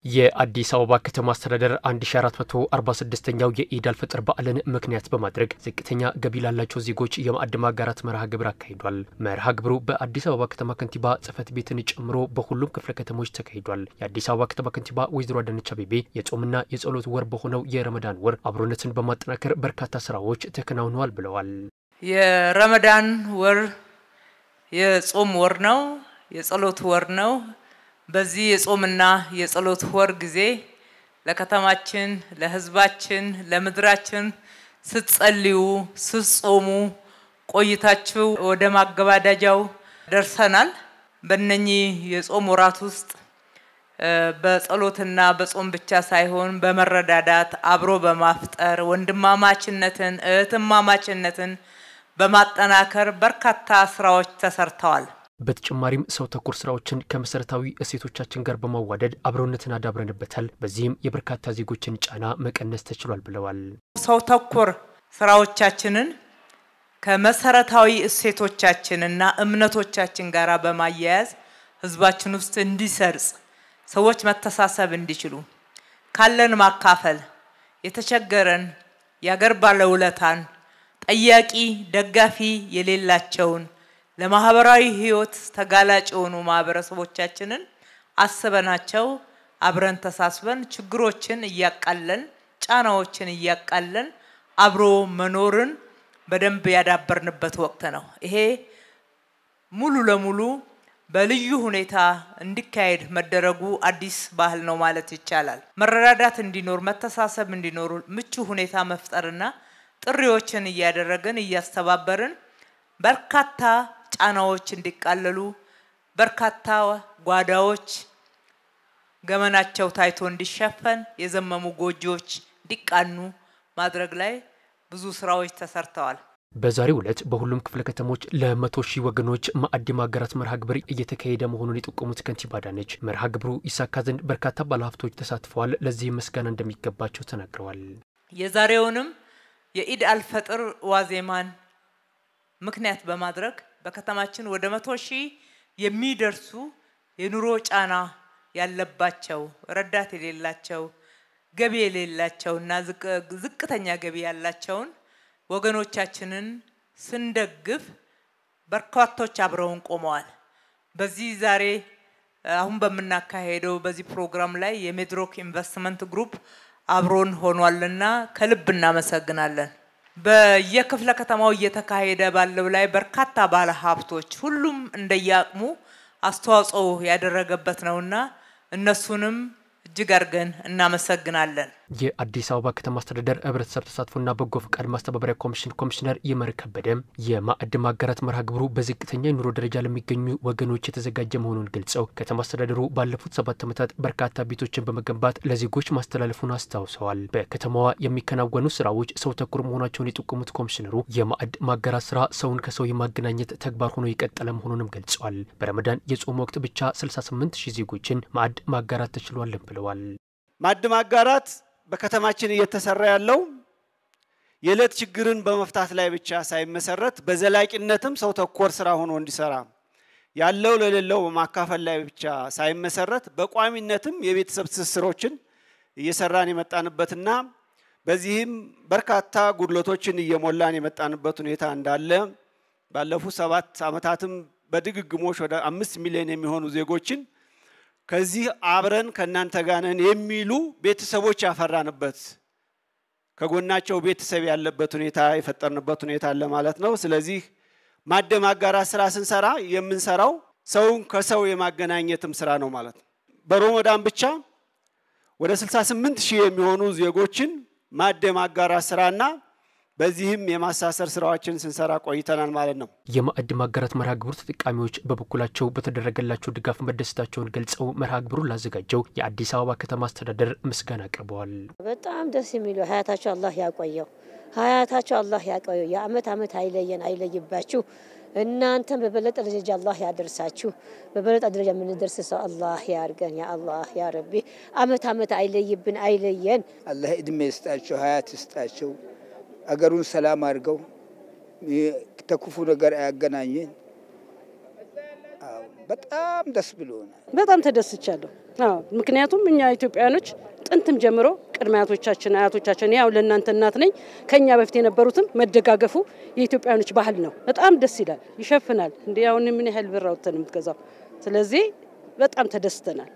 የአዲስ አበባ ከተማ አስተዳደር 1446ኛው የኢድ አልፈጥር በዓልን ምክንያት በማድረግ ዝቅተኛ ገቢ ላላቸው ዜጎች የማዕድ ማጋራት መርሃ ግብር አካሂዷል። መርሃ ግብሩ በአዲስ አበባ ከተማ ከንቲባ ጽሕፈት ቤትን ጨምሮ በሁሉም ክፍለ ከተሞች ተካሂዷል። የአዲስ አበባ ከተማ ከንቲባ ወይዘሮ አዳነች አቤቤ የጾምና የጸሎት ወር በሆነው የረመዳን ወር አብሮነትን በማጠናከር በርካታ ስራዎች ተከናውነዋል ብለዋል። የረመዳን ወር የጾም ወር ነው፣ የጸሎት ወር ነው። በዚህ የጾምና የጸሎት ወር ጊዜ ለከተማችን፣ ለህዝባችን፣ ለምድራችን ስትጸልዩ ስትጾሙ ቆይታችሁ ወደ ማገባዳጃው ደርሰናል። በእነኚህ የጾም ወራት ውስጥ በጸሎትና በጾም ብቻ ሳይሆን በመረዳዳት አብሮ በማፍጠር ወንድማማችነትን እህትማማችነትን በማጠናከር በርካታ ስራዎች ተሰርተዋል። በተጨማሪም ሰው ተኮር ስራዎችን ከመሰረታዊ እሴቶቻችን ጋር በማዋደድ አብሮነትን አዳብረንበታል። በዚህም የበርካታ ዜጎችን ጫና መቀነስ ተችሏል ብለዋል። ሰው ተኮር ስራዎቻችንን ከመሰረታዊ እሴቶቻችንና እምነቶቻችን ጋር በማያያዝ ህዝባችን ውስጥ እንዲሰርጽ ሰዎች መተሳሰብ እንዲችሉ ካለን ማካፈል የተቸገረን ያገር ባለውለታን ጠያቂ ደጋፊ የሌላቸውን ለማህበራዊ ህይወት ተጋላጭ ሆኑ ማህበረሰቦቻችንን አስበናቸው አብረን ተሳስበን ችግሮችን እያቃለን ጫናዎችን እያቃለን አብሮ መኖርን በደንብ ያዳበርንበት ወቅት ነው። ይሄ ሙሉ ለሙሉ በልዩ ሁኔታ እንዲካሄድ መደረጉ አዲስ ባህል ነው ማለት ይቻላል። መረዳዳት እንዲኖር መተሳሰብ እንዲኖር ምቹ ሁኔታ መፍጠርና ጥሪዎችን እያደረግን እያስተባበርን በርካታ ጫናዎች እንዲቃለሉ በርካታ ጓዳዎች ገመናቸው ታይቶ እንዲሸፈን የዘመሙ ጎጆዎች እንዲቃኑ ማድረግ ላይ ብዙ ስራዎች ተሰርተዋል። በዛሬው ዕለት በሁሉም ክፍለ ከተሞች ለ100 ሺህ ወገኖች ማዕድ ማጋራት መርሃ ግብር እየተካሄደ መሆኑን የጠቆሙት ከንቲባ አዳነች መርሃ ግብሩ ይሳካ ዘንድ በርካታ ባለሀብቶች ተሳትፈዋል፣ ለዚህ ምስጋና እንደሚገባቸው ተናግረዋል። የዛሬውንም የኢድ አልፈጥር ዋዜማን ምክንያት በማድረግ በከተማችን ወደ 100 ሺህ የሚደርሱ የኑሮ ጫና ያለባቸው ረዳት የሌላቸው ገቢ የሌላቸውና ዝቅተኛ ገቢ ያላቸውን ወገኖቻችንን ስንደግፍ በርካቶች አብረውን ቆመዋል። በዚህ ዛሬ አሁን በመናካሄደው በዚህ ፕሮግራም ላይ የሜድሮክ ኢንቨስትመንት ግሩፕ አብሮን ሆኗልና ከልብ እናመሰግናለን። በየክፍለ ከተማው እየተካሄደ ባለው ላይ በርካታ ባለ ሀብቶች ሁሉም እንደያቅሙ አስተዋጽኦ ያደረገበት ነውና እነሱንም እጅግ አድርገን እናመሰግናለን። የአዲስ አበባ ከተማ አስተዳደር ህብረተሰብ ተሳትፎና በጎ ፈቃድ ማስተባበሪያ ኮሚሽን ኮሚሽነር ይመር ከበደ የማዕድ ማጋራት መርሃ ግብሩ በዝቅተኛ የኑሮ ደረጃ ለሚገኙ ወገኖች የተዘጋጀ መሆኑን ገልጸው ከተማ አስተዳደሩ ባለፉት 7 ዓመታት በርካታ ቤቶችን በመገንባት ለዜጎች ማስተላለፉን አስታውሰዋል። በከተማዋ የሚከናወኑ ስራዎች ሰው ተኮር መሆናቸውን የጠቆሙት ኮሚሽነሩ የማዕድ ማጋራት ስራ ሰውን ከሰው የማገናኘት ተግባር ሆኖ የቀጠለ መሆኑንም ገልጸዋል። በረመዳን የጾም ወቅት ብቻ 68 ሺህ ዜጎችን ማዕድ ማጋራት ተችሏል ብለዋል። ማዕድ ማጋራት በከተማችን እየተሰራ ያለው የዕለት ችግርን በመፍታት ላይ ብቻ ሳይመሰረት በዘላቂነትም ሰው ተኮር ስራ ሆኖ እንዲሰራ ያለው ለሌለው በማካፈል ላይ ብቻ ሳይመሰረት በቋሚነትም የቤተሰብ ትስስሮችን እየሰራን የመጣንበትና በዚህም በርካታ ጉድለቶችን እየሞላን የመጣንበት ሁኔታ እንዳለ ባለፉት 7 ዓመታትም በድግግሞሽ ወደ 5 ሚሊዮን የሚሆኑ ዜጎችን ከዚህ አብረን ከናንተ ጋር ነን የሚሉ ቤተሰቦች ያፈራንበት ከጎናቸው ቤተሰብ ያለበት ሁኔታ የፈጠርንበት ሁኔታ አለ ማለት ነው። ስለዚህ ማዕድ ማጋራት ስራ ስንሰራ የምንሰራው ሰውን ከሰው የማገናኘትም ስራ ነው ማለት ነው። በረመዳን ብቻ ወደ 68 ሺህ የሚሆኑ ዜጎችን ማዕድ ማጋራት ስራና በዚህም የማሳሰር ስራዎችን ስንሰራ ቆይተናል ማለት ነው። የማዕድ ማጋራት መርሃ ግብሩ ተጠቃሚዎች በበኩላቸው በተደረገላቸው ድጋፍ መደሰታቸውን ገልጸው መርሃ ግብሩን ላዘጋጀው የአዲስ አበባ ከተማ አስተዳደር ምስጋና አቅርበዋል። በጣም ደስ የሚለው ሀያታቸው አላህ ያቆየው፣ ሀያታቸው አላህ ያቆየው፣ የአመት አመት አይለየን አይለይባችሁ፣ እናንተም በበለጠ ደረጃ አላህ ያደርሳችሁ፣ በበለጠ ደረጃ የምንደርስ ሰው አላህ ያርገን። ያ አላህ ያ ረቢ አመት አመት አይለይብን አይለየን። አላህ እድሜ ይስጣቸው፣ ሀያት ይስጣቸው፣ አገሩን ሰላም አድርገው ተኩፉ ነገር ያገናኘን። በጣም ደስ ብሎናል። በጣም ተደስቻለሁ። ምክንያቱም እኛ ኢትዮጵያኖች ጥንትም ጀምሮ ቅድማያቶቻችን አያቶቻችን ያው ለእናንተ እናት ነኝ ከኛ በፊት የነበሩትም መደጋገፉ የኢትዮጵያኖች ባህል ነው በጣም ደስ ይላል ይሸፍናል እንዴ አሁን ምን ያህል ብር አውጥተን የምትገዛው ስለዚህ በጣም ተደስተናል